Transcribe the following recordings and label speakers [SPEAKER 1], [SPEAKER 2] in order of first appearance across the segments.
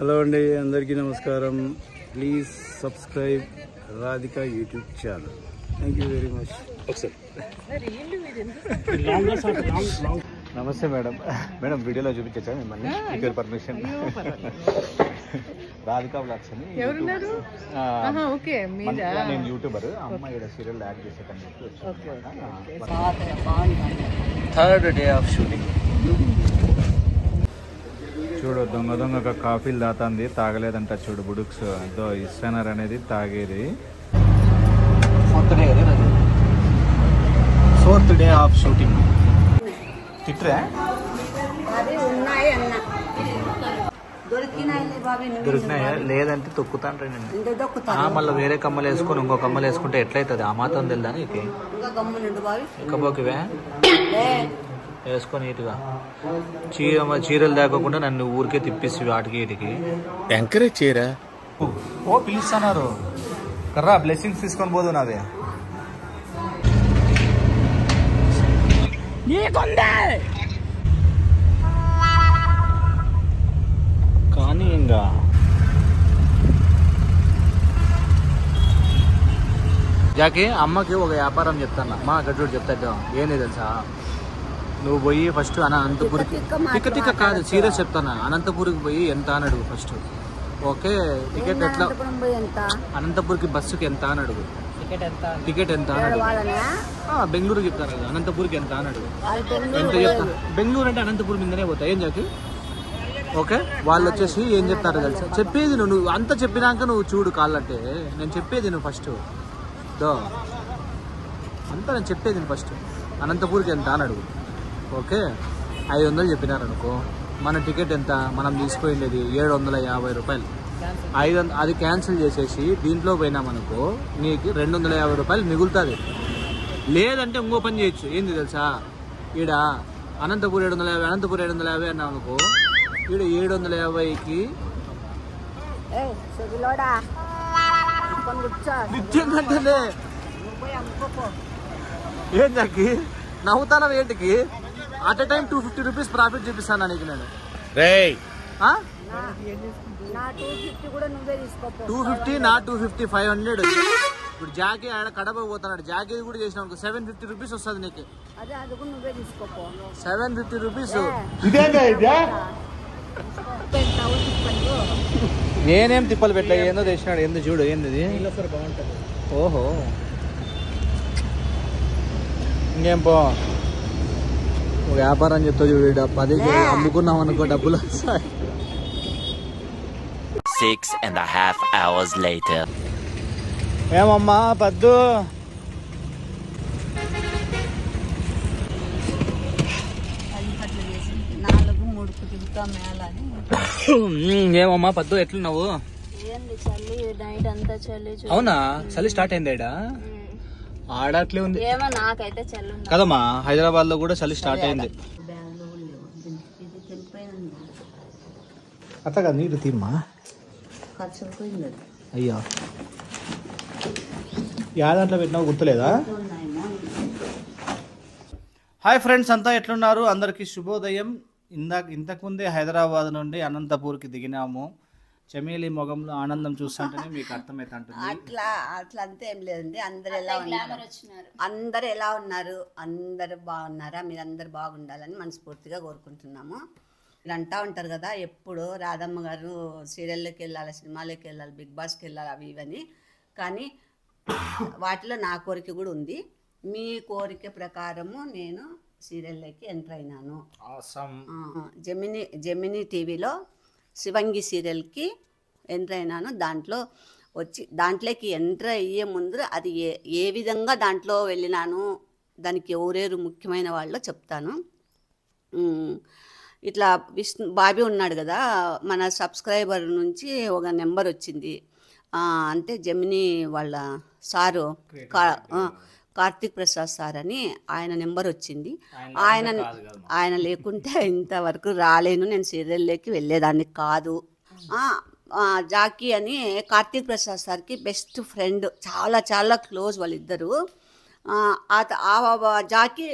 [SPEAKER 1] Hello అండి, అందరికీ నమస్కారం. Please subscribe Radhika YouTube channel. Thank you very much.
[SPEAKER 2] నమస్తే మేడం. మేడం వీడియోలో చూపించచ్చా మిమ్మల్ని? ఇక్కడ పర్మిషన్. రాధికా వ్లాగ్స్ అని నేను యూట్యూబర్. అమ్మ ఇక్కడ సీరియల్ యాడ్ చేసేటని థర్డ్ డే ఆఫ్ షూటింగ్. చూడు దొంగగా కాఫీలు తాతంది, తాగలేదంట. చూడు బుడుక్స్ దో ఇస్టనర్ అనేది తాగేది. Fourth day of shooting. తిట్రా దొరికినాయా లేదంటే తొక్కుతాను. మళ్ళీ వేరే కమ్మలు వేసుకొని ఇంకో కమ్మలు వేసుకుంటే ఎట్లయితుంది? ఆ మాత్రం తెలుదా నీకు? ఇకపోకివే వేసుకొని ఇటుగా చీరలు దాకోకుండా నన్ను ఊరికే తిప్పిసి వాటికి వీటికి ఎంకరేజ్ చేయరా. ఓ పిలుస్తున్నారు కర్రా, బ్లెస్సింగ్స్ తీసుకొని పోదు నాదే. కానీ ఇంకా జాకి అమ్మకి ఒక వ్యాపారం చెప్తాను. మా గడ్డు చెప్తా ఏంది తెలుసా? నువ్వు పోయి ఫస్ట్ అనంతపూర్కి తిక్క కాదు, సీరియస్ చెప్తాను. అనంతపూర్కి పోయి ఎంత అని అడుగు ఫస్ట్. ఓకే, టికెట్ ఎట్లా? అనంతపూర్కి బస్సుకి ఎంత అని అడుగు. టికెట్ ఎంత అని అడుగు. బెంగళూరుకి చెప్తాను కదా, అనంతపూర్కి ఎంత అని అడుగు. ఎంత చెప్తాను? బెంగళూరు అంటే అనంతపూర్ మీదనే పోతా. ఏం జాకి? ఓకే, వాళ్ళు వచ్చేసి ఏం చెప్తారో తెలుసా? చెప్పేది నువ్వు అంత చెప్పినాక నువ్వు చూడు కాళ్ళంటే. నేను చెప్పేది నువ్వు ఫస్ట్ దో అంతా నేను చెప్పేది ఫస్ట్. అనంతపూర్కి ఎంత అని అడుగు. ఓకే, 500 చెప్పినారు అనుకో. మన టికెట్ ఎంత? మనం తీసుకుపోయింది 750 రూపాయలు. 500 అది క్యాన్సిల్ చేసేసి దీంట్లో పోయినామనుకో నీకు 250 రూపాయలు మిగులుతుంది. లేదంటే ఇంకో పని చేయొచ్చు. ఏంది తెలుసా? ఈడ అనంతపూర్ 750, అనంతపూర్ 750 అన్నావు అనుకో. ఈడ 750కి నిజంగానే ఏం జాకి నవ్వుతానా? ఏంటికి at a time 250 rupees profit చూపిస్తాను నీకు నేను. 250 నా 250 500. ఇప్పుడు జాకీ ఆడ కడప పోతున్నాడు. జాకీ కూడా చేసిన 750 రూపీస్ వస్తుంది నీకు. 750 రూపీస్. నేనేం తిప్పలు పెట్టా, ఏందో తెచ్చినాడు. ఏందో చూడు, ఏంది ఓహో. ఇంకేం పో వ్యాపారం చెప్తా చూడు. 10 అమ్ముకున్నాం అనుకో డబ్బులు వస్తాయి.
[SPEAKER 3] 6.5 hours later.
[SPEAKER 2] ఏమమ్మా పద్దు? ఏమమ్మా పద్దు ఎట్లున్నావు? అవునా, చలి స్టార్ట్ అయింది ఈడ. ఆడ అట్లే ఉంది కదమ్మా. హైదరాబాద్ లో కూడా చలి స్టార్ట్ అయింది. అత్తగా నీళ్ళు తీమ్మా. అయ్యా యాదంట్లో పెట్టినావు గుర్తులేదా? హాయ్ ఫ్రెండ్స్, అంతా ఎట్లున్నారు? అందరికీ శుభోదయం. ఇంతకుముందే హైదరాబాద్ నుండి అనంతపూర్కి దిగినాము. చమేలి మొగంలో ఆనందం చూస్తుంటేనే మీకు అర్థమవుతుంటుంది.
[SPEAKER 4] అట్లా అంతా ఏం లేదండి. అందరు ఎలా ఉన్నారు? అందరు బాగున్నారా? మీరందరు బాగుండాలని మనస్ఫూర్తిగా కోరుకుంటున్నాము. ఇలా అంటూ ఉంటారు కదా, ఎప్పుడు రాధమ్మ గారు సీరియల్లోకి వెళ్ళాలి, సినిమాలోకి వెళ్ళాలి, బిగ్ బాస్కి వెళ్ళాలి, అవి ఇవని. కానీ వాటిలో నా కోరిక కూడా ఉంది. మీ కోరిక ప్రకారము నేను సీరియల్లోకి ఎంటర్ అయినాను. జెమినీ టీవీలో శివంగి సీరియల్కి ఎంటర్ అయినాను. దాంట్లోకి ఎంటర్ అయ్యే ముందు అది ఏ విధంగా దాంట్లో వెళ్ళినాను, దానికి ఎవరెవరు ముఖ్యమైన వాళ్ళో చెప్తాను. ఇట్లా బాబీ ఉన్నాడు కదా, మన సబ్స్క్రైబర్ నుంచి ఒక నెంబర్ వచ్చింది. అంటే జెమినీ వాళ్ళ సారు కార్తిక్ ప్రసాద్ సార్ అని ఆయన నెంబర్ వచ్చింది. ఆయన లేకుంటే ఇంతవరకు రాలేను, నేను సీరియల్లోకి వెళ్ళేదాన్ని కాదు. జాకీ అని కార్తిక్ ప్రసాద్ సార్కి బెస్ట్ ఫ్రెండ్, చాలా చాలా క్లోజ్ వాళ్ళిద్దరు. జాకీ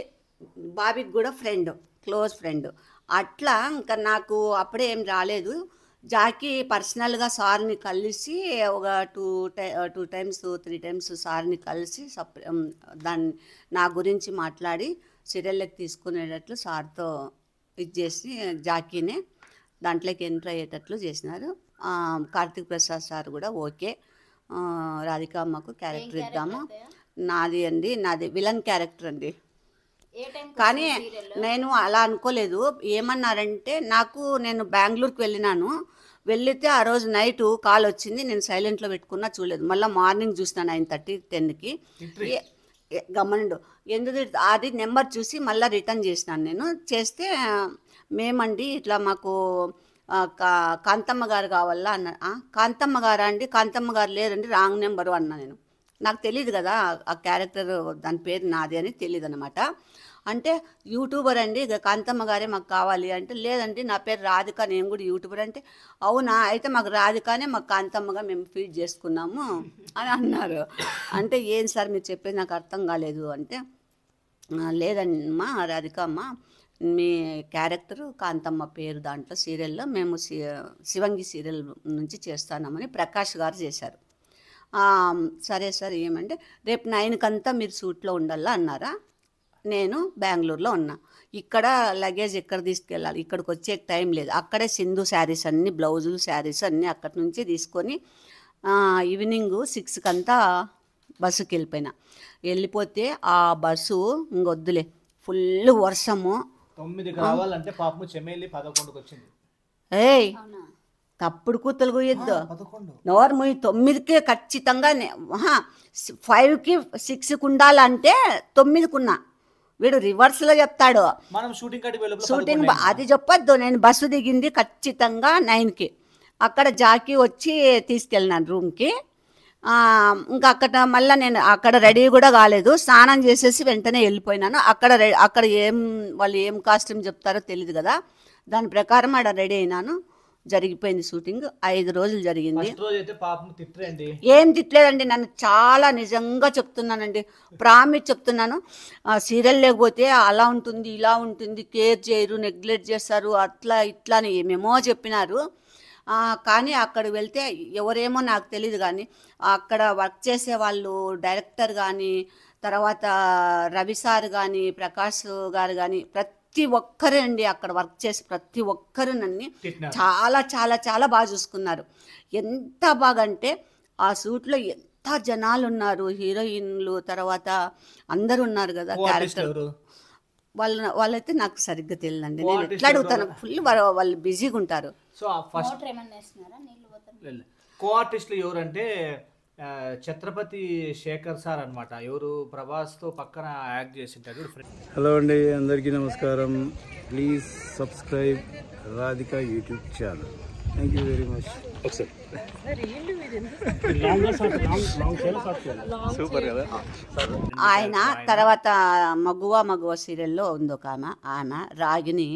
[SPEAKER 4] బాబీకి కూడా క్లోజ్ ఫ్రెండ్. అట్లా ఇంకా నాకు అప్పుడే ఏం రాలేదు. జాకీ పర్సనల్గా సార్ని కలిసి ఒక టూ టైమ్స్ 3 టైమ్స్ సార్ని కలిసి దాన్ని నా గురించి మాట్లాడి సీరియల్లోకి తీసుకునేటట్లు సార్తో ఇది చేసి జాకీనే దాంట్లోకి ఎంటర్ అయ్యేటట్లు చేసినారు. కార్తీక్ ప్రసాద్ సార్ కూడా ఓకే, రాధికామ్మకు క్యారెక్టర్ ఇద్దాము. నాది విలన్ క్యారెక్టర్ అండి. కానీ నేను అలా అనుకోలేదు. ఏమన్నారంటే నేను బెంగళూరుకి వెళ్ళినాను, వెళ్ళితే ఆ రోజు నైట్ కాల్ వచ్చింది, నేను సైలెంట్లో పెట్టుకున్నా, చూడలేదు. మళ్ళీ మార్నింగ్ చూసినాను 9:30 10కి. గమనండు ఎందుకు అది నెంబర్ చూసి మళ్ళీ రిటర్న్ చేసినాను. నేను చేస్తే మేమండి ఇట్లా మాకు కాంతమ్మ గారు కావాలా అన్న. కాంతమ్మ గారా అండి? కాంతమ్మ గారు లేదండి, రాంగ్ నెంబరు అన్నా. నేను నాకు తెలియదు కదా ఆ క్యారెక్టర్, దాని పేరు నాది అని తెలియదు అనమాట. అంటే యూట్యూబర్ అండి కాంతమ్మ గారే మాకు కావాలి అంటే, లేదండి నా పేరు రాధిక, నేను కూడా యూట్యూబర్ అంటే, అవునా అయితే మాకు రాధికానే మాకు కాంతమ్మగా మేము ఫీడ్ చేసుకున్నాము అని అన్నారు. అంటే ఏం సార్ మీరు చెప్పేది నాకు అర్థం కాలేదు అంటే, లేదమ్మా రాధికమ్మ, మీ క్యారెక్టరు కాంతమ్మ పేరు దాంట్లో సీరియల్లో మేము శివంగి సీరియల్ నుంచి చేస్తున్నామని ప్రకాష్ గారు చేశారు. సరే సార్ ఏమంటే రేపు 9కంతా మీరు షూట్లో ఉండాలా అన్నారా. నేను బెంగళూరులో ఉన్నా, ఇక్కడ లగేజ్ ఎక్కడ తీసుకెళ్ళాలి, ఇక్కడికి వచ్చే టైం లేదు. అక్కడే సింధు శారీస్ అన్నీ, బ్లౌజులు శారీస్ అన్నీ అక్కడి నుంచి తీసుకొని ఈవినింగ్ 6కంతా బస్సుకి వెళ్ళిపోతే ఆ బస్సు ఇంకొద్దులే, ఫుల్ వర్షము.
[SPEAKER 2] 9కి రావాలంటే పాపము చెమేలి 11కి వచ్చింది.
[SPEAKER 4] ఏయ్ తప్పుడు కూతలు పోయొద్దు, నోరు ముయ్యి. 9కే ఖచ్చితంగా 5కి 6కి ఉండాలంటే 9కి ఉన్నా. వీడు రివర్స్లో చెప్తాడు. షూటింగ్ అది చెప్పొద్దు. నేను బస్సు దిగింది ఖచ్చితంగా 9కి. అక్కడ జాకీ వచ్చి తీసుకెళ్ళినాను రూమ్కి. ఇంకా మళ్ళీ నేను అక్కడ రెడీ కూడా కాలేదు, స్నానం చేసేసి వెంటనే వెళ్ళిపోయినాను. అక్కడ వాళ్ళు ఏం కాస్ట్యూమ్ చెప్తారో తెలియదు కదా, దాని ప్రకారం ఆడ రెడీ అయినాను. జరిగిపోయింది షూటింగ్. 5 రోజులు జరిగింది. ఏం తిట్టలేదండి నన్ను, చాలా నిజంగా చెప్తున్నానండి, ప్రామిస్ చెప్తున్నాను. సీరియల్ లేకపోతే అలా ఉంటుంది, ఇలా ఉంటుంది, కేర్ చేయరు, నెగ్లెక్ట్ చేస్తారు, అట్లా ఇట్లా అని ఏమేమో చెప్పినారు. కానీ అక్కడికి వెళ్తే ఎవరేమో నాకు తెలియదు, కానీ అక్కడ వర్క్ చేసే వాళ్ళు, డైరెక్టర్ కానీ, తర్వాత రవి సార్ కానీ, ప్రకాష్ గారు కానీ, ప్రతి ఒక్కరే అండి అక్కడ వర్క్ చేసి ప్రతి ఒక్కరు నన్ను చాలా చాలా చాలా బాగా చూసుకున్నారు. ఎంత బాగా అంటే ఆ షూట్లో ఎంత జనాలు ఉన్నారు, హీరోయిన్లు, తర్వాత అందరు ఉన్నారు కదా క్యారెక్టర్. వాళ్ళైతే నాకు సరిగ్గా తెలియదండి, నేను ఎట్లా అడుగుతాను, ఫుల్ వాళ్ళు బిజీగా ఉంటారు.
[SPEAKER 2] సో ఫస్ట్ కో ఆర్టిస్టులు ఎవరంటే ఛత్రపతి శేఖర్ సార్ అనమాట, ఎవరు ప్రభాస్తో పక్కన యాక్ట్ చేసింటారు.
[SPEAKER 1] హలో అండి, అందరికీ నమస్కారం. Please subscribe Radhika YouTube channel. Thank you very much.
[SPEAKER 4] ఆయన తర్వాత మగువ సీరియల్లో ఉంది ఒక ఆమె రాగిని.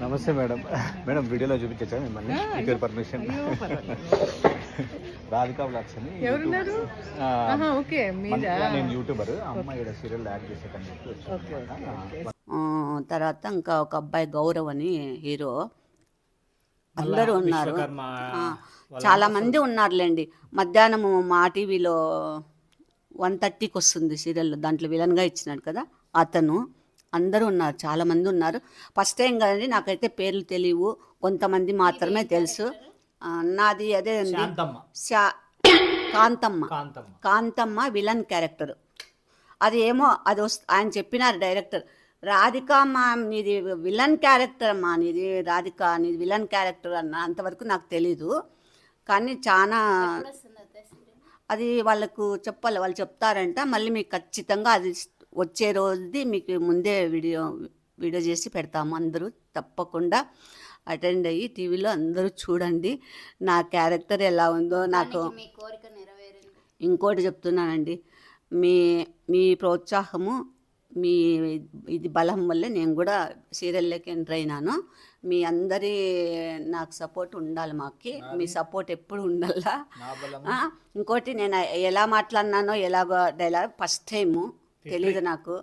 [SPEAKER 5] నమస్తే మేడం. మేడం వీడియోలో చూపించచ్చా మిమ్మల్ని, మీకు పర్మిషన్? రాధికా బ్లాగ్స్ అని నేను యూట్యూబర్, అమ్మాయి సీరియల్ యాక్ట్ చేసేటని చెప్పి.
[SPEAKER 4] తర్వాత ఇంకా ఒక అబ్బాయి గౌరవ్ అని హీరో, అందరూ ఉన్నారు, చాలా మంది ఉన్నారులేండి. మధ్యాహ్నం మా టీవీలో 1:30కి వస్తుంది సీరియల్, దాంట్లో విలన్గా ఇచ్చినాడు కదా అతను. అందరూ ఉన్నారు, చాలా మంది ఉన్నారు. ఫస్ట్ టైం కదండి, నాకైతే పేర్లు తెలియవు, కొంతమంది మాత్రమే తెలుసు. నాది అదే అండి, కాంతమ్మ విలన్ క్యారెక్టర్. అది ఏమో అది ఆయన చెప్పినారు డైరెక్టర్, రాధిక అమ్మా నీది విలన్ క్యారెక్టర్ అమ్మా, నీది రాధిక నీది విలన్ క్యారెక్టర్ అన్న. అంతవరకు నాకు తెలీదు, కానీ చాలా అది వాళ్ళకు చెప్పాలి, వాళ్ళు చెప్తారంట. మళ్ళీ మీకు ఖచ్చితంగా అది వచ్చే రోజుది మీకు ముందే వీడియో చేసి పెడతాము. అందరూ తప్పకుండా అటెండ్ అయ్యి టీవీలో అందరూ చూడండి నా క్యారెక్టర్ ఎలా ఉందో. నాకు ఇంకోటి చెప్తున్నానండి, మీ ప్రోత్సాహము, మీ ఇది బలం వల్లే నేను కూడా సీరియల్లోకి ఎంటర్ అయినాను. మీ అందరి నాకు సపోర్ట్ ఉండాలి, మాకి మీ సపోర్ట్ ఎప్పుడు ఉండాలా. ఇంకోటి నేను ఎలా మాట్లాడినానో ఎలాగో డైలాగ్ ఫస్ట్ టైము తెలీదు నాకు,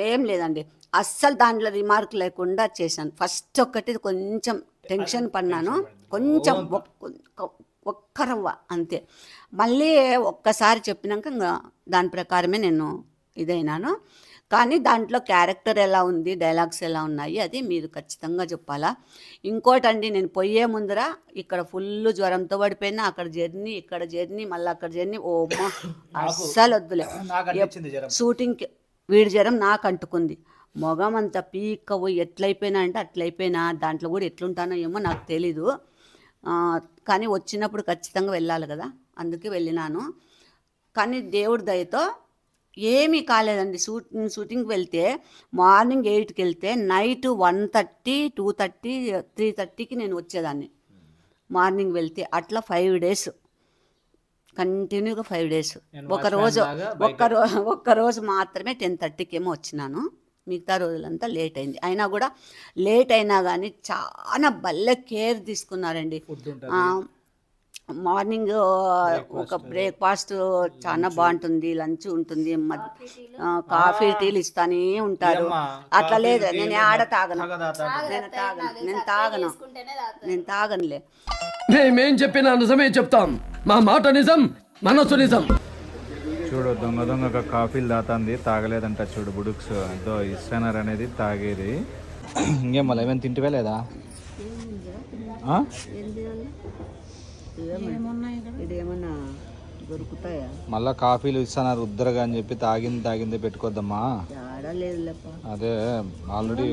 [SPEAKER 4] ఏం లేదండి అస్సలు దాంట్లో రిమార్క్ లేకుండా చేశాను. ఫస్ట్ ఒక్కటి కొంచెం టెన్షన్ పడినాను కొంచెం ఒక్క రవ్వ అంతే. మళ్ళీ ఒక్కసారి చెప్పినాక ఇంకా దాని ప్రకారమే నేను ఇదైనాను. కానీ దాంట్లో క్యారెక్టర్ ఎలా ఉంది, డైలాగ్స్ ఎలా ఉన్నాయి అది మీరు ఖచ్చితంగా చెప్పాలా. ఇంకోటండి, నేను పోయే ముందర ఇక్కడ ఫుల్ జ్వరంతో పడిపోయినా, అక్కడ జర్నీ ఇక్కడ జర్నీ మళ్ళీ అక్కడ జర్నీ, ఓ అస్సలు వద్దులే. షూటింగ్కి వీడి జ్వరం నాకు అంటుకుంది, మొగం అంతా పీక్కవు, ఎట్లయిపోయినా అంటే అట్లయిపోయినా. దాంట్లో కూడా ఎట్లుంటానో ఏమో నాకు తెలీదు. కానీ వచ్చినప్పుడు ఖచ్చితంగా వెళ్ళాలి కదా, అందుకే వెళ్ళినాను. కానీ దేవుడి దయతో ఏమీ కాలేదండి. షూటింగ్కి వెళ్తే మార్నింగ్ 8కి వెళ్తే నైట్ 1:30, 2:30, 3:30కి నేను వచ్చేదాన్ని. మార్నింగ్ వెళ్తే అట్లా 5 days కంటిన్యూగా 5 days. ఒక్కరోజు మాత్రమే 10:30కి ఏమో వచ్చినాను. మిగతా రోజులంతా లేట్ అయింది. అయినా కూడా లేట్ అయినా కానీ చాలా భలే కేర్ తీసుకున్నారండి. మార్నింగ్ ఒక బ్రేక్ఫాస్ట్ చాలా బాగుంటుంది, లంచ్ ఉంటుంది, కాఫీ టీలు ఇస్తానే ఉంటారు. అట్లా లేదు, నేను ఆడ తాగను, నేను తాగనులే.
[SPEAKER 6] మేమేం చెప్పినా నిజమే చెప్తాం, మా మాట నిజం, మనసు నిజం.
[SPEAKER 5] చూడు దొంగ దొంగగా కాఫీలు తాతంది, తాగలేదంట. చూడు బుడుక్స్ ఏదో ఇస్టనర్ అనేది తాగేది. ఇంకేం మళ్ళీ ఏమైనా తింటివే లేదా?
[SPEAKER 4] ఇదేమన్నా దొరుకుతాయా?
[SPEAKER 5] మళ్ళా కాఫీలు ఇస్తున్నారు ఉద్దరగా అని చెప్పి తాగిందే పెట్టుకోద్దమ్మా. అదే ఆల్రెడీ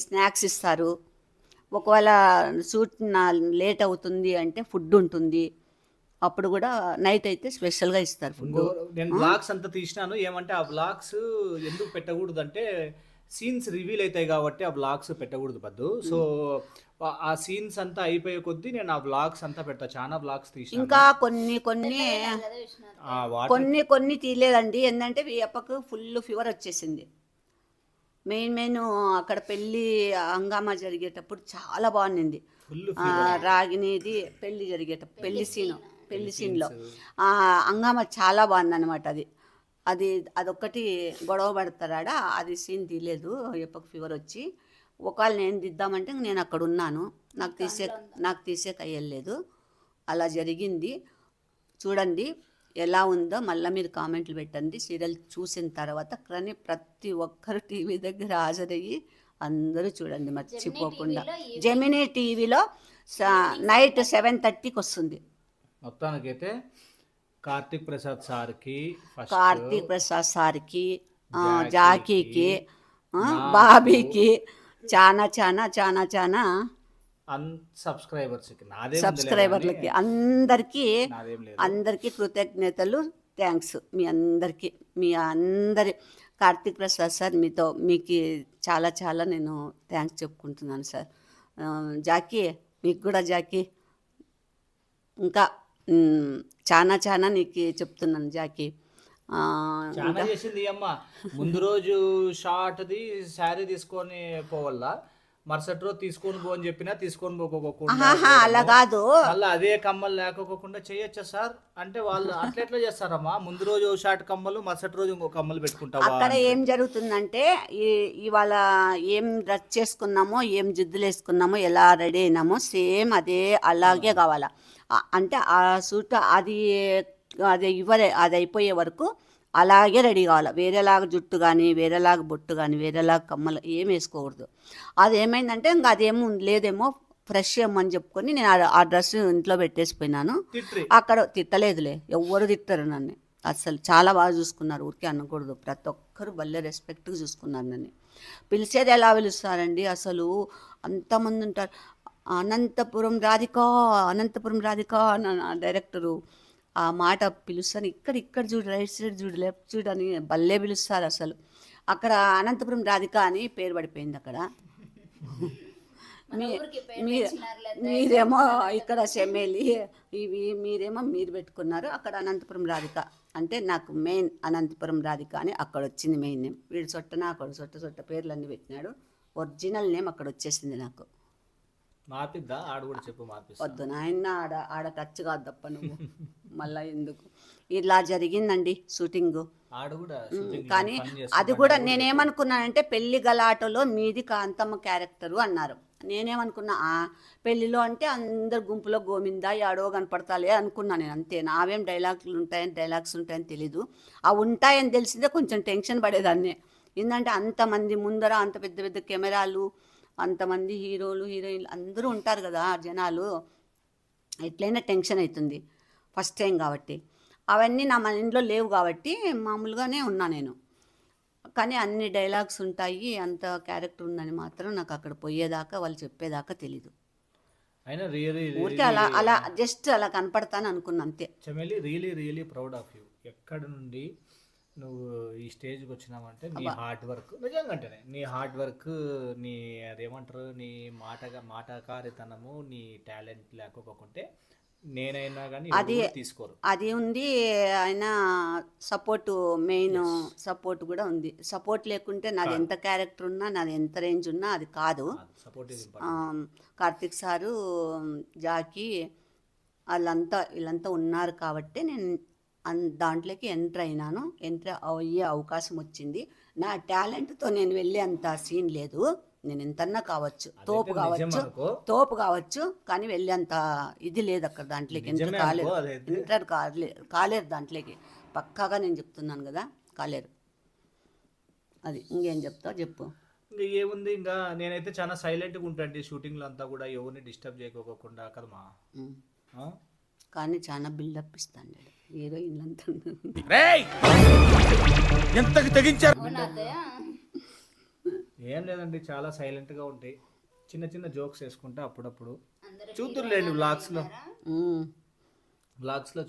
[SPEAKER 4] స్నాక్స్ ఇస్తారు. ఒకవేళ షూట్ లేట్ అవుతుంది అంటే ఫుడ్ ఉంటుంది. అప్పుడు కూడా నైట్ అయితే స్పెషల్గా ఇస్తారు ఫుడ్.
[SPEAKER 2] నేను బ్లాగ్స్ అంతా తీసినాను. ఏమంటే ఆ బ్లాగ్స్ ఎందుకు పెట్టకూడదు అంటే సీన్స్ రివీల్ అవుతాయి కాబట్టి ఆ బ్లాగ్స్ పెట్టకూడదు పద్దు. సో ఆ సీన్స్ అంతా అయిపోయే కొద్దీ నేను ఆ బ్లాగ్స్ అంతా పెడతా. చాలా బ్లాగ్స్ తీసి
[SPEAKER 4] ఇంకా కొన్ని తీయలేదండి. ఏంటంటే అప్పకు ఫుల్ ఫీవర్ వచ్చేసింది. మెయిన్ అక్కడ పెళ్ళి హంగామా జరిగేటప్పుడు చాలా బాగుంది. రాగినిది పెళ్ళి జరిగేటప్పుడు పెళ్లి సీన్లో హంగామా చాలా బాగుంది అనమాట. అదొక్కటి గొడవ పడతాడా, అది సీన్ తీయలేదు. ఎప్పకు ఫీవర్ వచ్చి ఒకవేళ నేను దిద్దామంటే నేను అక్కడ ఉన్నాను, నాకు తీసే కయ్యలేదు. అలా జరిగింది. చూడండి ఎలా ఉందో మళ్ళీ మీరు కామెంట్లు పెట్టండి. సీరియల్ చూసిన తర్వాత కానీ ప్రతి ఒక్కరు టీవీ దగ్గర హాజరయ్యి అందరూ చూడండి మర్చిపోకుండా. జెమినీ టీవీలో నైట్ 7:30కి వస్తుంది.
[SPEAKER 2] మొత్తానికైతే కార్తీక్ ప్రసాద్ సార్కి, జాకీకి, బాబీకి చాలా సబ్స్క్రైబర్లకి అందరికీ కృతజ్ఞతలు, థ్యాంక్స్. మీ అందరి కార్తీక్ ప్రసాద్ సార్ మీకు చాలా నేను థ్యాంక్స్ చెప్పుకుంటున్నాను సార్. జాకీ మీకు కూడా, జాకీ ఇంకా చాలా నీకు చెప్తున్నాను జాకీ. చాలా చేసింది అమ్మ. ముందు రోజు షార్ట్ది శారీ తీసుకొని పోవాలా, మరుసటి రోజు తీసుకొని పో అని చెప్పినా తీసుకొని పోకోకుండా
[SPEAKER 4] అలా కాదు,
[SPEAKER 2] మళ్ళీ అదే కమ్మలు లేకపోకుండా చేయొచ్చా సార్ అంటే వాళ్ళు అట్లా చేస్తారమ్మా. ముందు రోజు షార్ట్ కమ్మలు, మరుసటి రోజు ఇంకో కమ్మలు పెట్టుకుంటావా?
[SPEAKER 4] అక్కడ ఏం జరుగుతుందంటే ఇవాళ ఏం డ్రెస్ చేసుకున్నామో, ఏం జిద్దులు వేసుకున్నామో, ఎలా రెడీ అయినామో సేమ్ అదే అలాగే కావాలా. అంటే ఆ సూట్ అది అయిపోయే వరకు అలాగే రెడీ కావాలి. వేరేలాగా జుట్టు కానీ, వేరేలాగా బొట్టు కానీ, వేరేలాగా కమ్మలు ఏం వేసుకోకూడదు. అదేమైందంటే ఇంకా అదేమో లేదేమో ఫ్రెష్ ఏమని చెప్పుకొని నేను ఆ డ్రెస్ ఇంట్లో పెట్టేసిపోయినాను. అక్కడ తిట్టలేదులే, ఎవ్వరు తిట్టరు నన్ను. అసలు చాలా బాగా చూసుకున్నారు. ఊరికే అనకూడదు, ప్రతి ఒక్కరు భలే రెస్పెక్ట్గా చూసుకున్నారు నన్ను. పిలిచేది ఎలా పిలుస్తారండి అసలు, అంతమంది ఉంటారు. అనంతపురం రాధిక డైరెక్టరు ఆ మాట పిలుస్తాను. ఇక్కడ చూడు, రైట్ సైడ్ చూడు, లెఫ్ట్ చూడు అని భలే పిలుస్తారు అసలు. అక్కడ అనంతపురం రాధిక అని పేరు పడిపోయింది అక్కడ. మీరేమో ఇక్కడ చెమేలి మీరేమో మీరు పెట్టుకున్నారు. అక్కడ అనంతపురం రాధిక అంటే నాకు మెయిన్ అనంతపురం రాధిక అని అక్కడ వచ్చింది మెయిన్ నేమ్. వీడు సొట్టన అక్కడ సొట్ట పేర్లన్నీ పెట్టినాడు. ఒరిజినల్ నేమ్ అక్కడ వచ్చేసింది నాకు.
[SPEAKER 2] మార్పిద్దా ఆడు కూడా చెప్పు మార్పిస్తా.
[SPEAKER 4] వద్దు నాయన, ఆడ టచ్ కాదు తప్ప నువ్వు మళ్ళా ఎందుకు. ఇలా జరిగిందండి షూటింగ్.
[SPEAKER 2] ఆడు కూడా
[SPEAKER 4] కానీ అది కూడా నేనేమనుకున్నానంటే పెళ్లి గలాటలో మీది కాంతమ్మ క్యారెక్టరు అన్నారు. నేనేమనుకున్నా పెళ్లిలో అంటే అందరు గుంపులో గోవిందా యాడో కనపడతాలే అనుకున్నా నేను, అంతే. నావేం డైలాగ్స్ ఉంటాయని తెలీదు. ఆ ఉంటాయని తెలిసిందే కొంచెం టెన్షన్ పడేదాన్ని. ఏంటంటే అంతమంది ముందర అంత పెద్ద పెద్ద కెమెరాలు, అంతమంది హీరోలు హీరోయిన్లు అందరూ ఉంటారు కదా జనాలు, ఎట్లయినా టెన్షన్ అవుతుంది ఫస్ట్ టైం కాబట్టి. అవన్నీ నా మైండ్లో లేవు కాబట్టి మామూలుగానే ఉన్నా నేను. కానీ అన్ని డైలాగ్స్ ఉంటాయి, అంత క్యారెక్టర్ ఉందని మాత్రం నాకు అక్కడ పోయేదాకా వాళ్ళు చెప్పేదాకా తెలీదు.
[SPEAKER 2] అయినా రియలీ
[SPEAKER 4] ఊరికే అలా జస్ట్ అలా కనపడతాను అనుకున్నా అంతే.
[SPEAKER 2] Chameli really proud of you. ఎక్కడ నుండి నువ్వు ఈ స్టేజ్కి వచ్చినావంటే నీ హార్డ్ వర్క్, నిజంగా అంటేనే నీ హార్డ్ వర్క్, నీ అదేమంటారు, నీ మాటకారితనము, నీ టాలెంట్ లేకపోకుంటే నేనైనా కానీ తీసుకోరు.
[SPEAKER 4] అది ఉంది. ఆయన సపోర్టు, మెయిన్ సపోర్ట్ కూడా ఉంది. సపోర్ట్ లేకుంటే నాది ఎంత క్యారెక్టర్ ఉన్నా, నాది ఎంత రేంజ్ ఉన్నా అది కాదు.
[SPEAKER 2] సపోర్ట్
[SPEAKER 4] కార్తిక్ సారు, జాకీ వీళ్ళంతా ఉన్నారు కాబట్టి నేను దాంట్లోకి ఎంటర్ అయినాను. ఎంటర్ అయ్యే అవకాశం వచ్చింది. నా టాలెంట్తో నేను వెళ్ళే అంత సీన్ లేదు. నేను ఎంతన్నా కావచ్చు, తోపు కావచ్చు, కానీ వెళ్ళేంత ఇది లేదు అక్కడ. దాంట్లోకి ఎంటర్ కాలేరు దాంట్లోకి. పక్కాగా నేను చెప్తున్నాను కదా, కాలేరు. అది ఇంకేం చెప్తావు చెప్పు.
[SPEAKER 2] ఇంకా ఏముంది, ఇంకా నేనైతే చాలా సైలెంట్గా ఉంటాండి షూటింగ్లో అంతా కూడా, ఎవరిని డిస్టర్బ్ చేయకోకుండా కదమ్మా.
[SPEAKER 4] కానీ చాలా బిల్డప్ ఇస్తాను హీరోయిన్లంతా.
[SPEAKER 2] ఏం లేదండి, చాలా సైలెంట్గా ఉంటాయి. చిన్న చిన్న జోక్స్ వేసుకుంటా అప్పుడప్పుడు. చూద్దురులేండి బ్లాగ్స్లో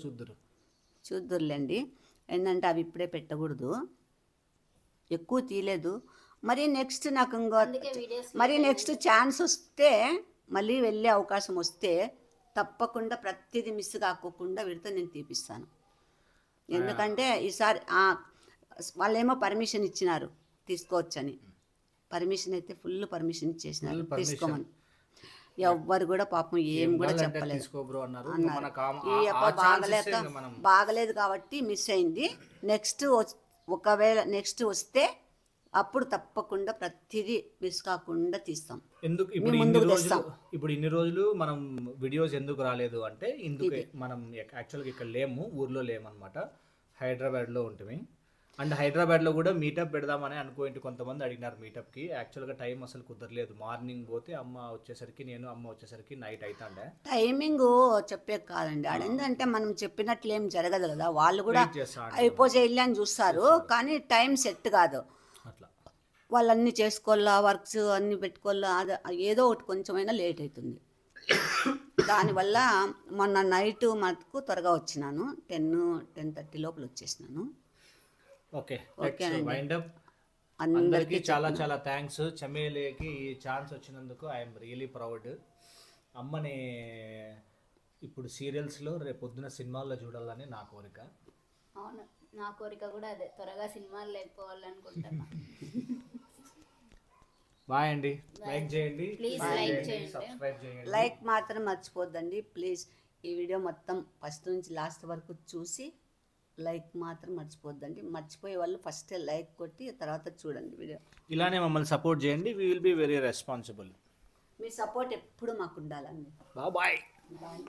[SPEAKER 4] చూద్దురులేండి. ఏంటంటే అవి ఇప్పుడే పెట్టకూడదు, ఎక్కువ తీయలేదు. మరి నెక్స్ట్ నాకు నెక్స్ట్ ఛాన్స్ వస్తే, మళ్ళీ వెళ్ళే అవకాశం వస్తే తప్పకుండా ప్రతిదీ మిస్ కాకోకుండా వీడితో నేను తీపిస్తాను. ఎందుకంటే ఈసారి వాళ్ళేమో పర్మిషన్ ఇచ్చినారు తీసుకోవచ్చని. పర్మిషన్ అయితే ఫుల్ పర్మిషన్ ఇచ్చేసినారు తీసుకోమని. ఎవ్వరు కూడా పాపం ఏం కూడా చెప్పలేదు. బాగలేదు కాబట్టి మిస్ అయింది. ఒకవేళ నెక్స్ట్ వస్తే అప్పుడు తప్పకుండా ప్రతిదీ మిస్ కాకుండా తీస్తాం.
[SPEAKER 2] ఎందుకు ఇప్పుడు ఇన్ని రోజులు మనం వీడియోస్ ఎందుకు రాలేదు అంటే, ఇందుకే మనం యాక్చువల్గా ఇక్కడ లేము, ఊర్లో లేమన్నమాట, హైదరాబాద్లో ఉంటుంది. అండ్ హైదరాబాద్లో కూడా మీటప్ పెడదామని అనుకోండి. కొంతమంది అడిగినారు మీటప్కి. యాక్చువల్గా టైం అసలు కుదరలేదు. మార్నింగ్ పోతే అమ్మ వచ్చేసరికి నైట్ అవుతాండే.
[SPEAKER 4] టైమింగ్ చెప్పే కాదండి ఆడ. ఎందుకంటే మనం చెప్పినట్లు ఏం జరగదు కదా, వాళ్ళు కూడా అయిపోయి అని చూస్తారు. కానీ టైం సెట్ కాదు.
[SPEAKER 2] అట్లా
[SPEAKER 4] వాళ్ళు అన్నీ చేసుకోవాలా, వర్క్స్ అన్నీ పెట్టుకోవాలా, ఏదో ఒకటి కొంచెమైనా లేట్ అవుతుంది. దానివల్ల మొన్న నైట్ మటుకు త్వరగా వచ్చినాను. 10:30 లోపల వచ్చేసినాను.
[SPEAKER 2] Okay wind up. అందరికీ చాలా చాలా థ్యాంక్స్. చమేలికి ఈ ఛాన్స్ వచ్చినందుకు ఐఎమ్ రియలీ ప్రౌడ్. అమ్మని ఇప్పుడు సీరియల్స్లో, రేపు పొద్దున సినిమాల్లో చూడాలని నా కోరిక.
[SPEAKER 7] అవును, నా కోరిక కూడా అదే, త్వరగా సినిమాలు లేకపోవాలనుకుంటున్నా.
[SPEAKER 2] బాయ్ అండి. లైక్ చేయండి,
[SPEAKER 7] సబ్స్క్రైబ్ చేయండి.
[SPEAKER 4] లైక్ మాత్రం మర్చిపోద్దండి ప్లీజ్. ఈ వీడియో మొత్తం ఫస్ట్ నుంచి లాస్ట్ వరకు చూసి లైక్ మాత్రం మర్చిపోద్దండి. మర్చిపోయే వాళ్ళు ఫస్ట్ లైక్ కొట్టి తర్వాత చూడండి వీడియో.
[SPEAKER 2] ఇలానే మమ్మల్ని సపోర్ట్ చేయండి. We will be very responsible.
[SPEAKER 4] Me support ఎప్పుడు మాకు ఉండాలండి.
[SPEAKER 2] బాయ్.
[SPEAKER 4] బాయ్.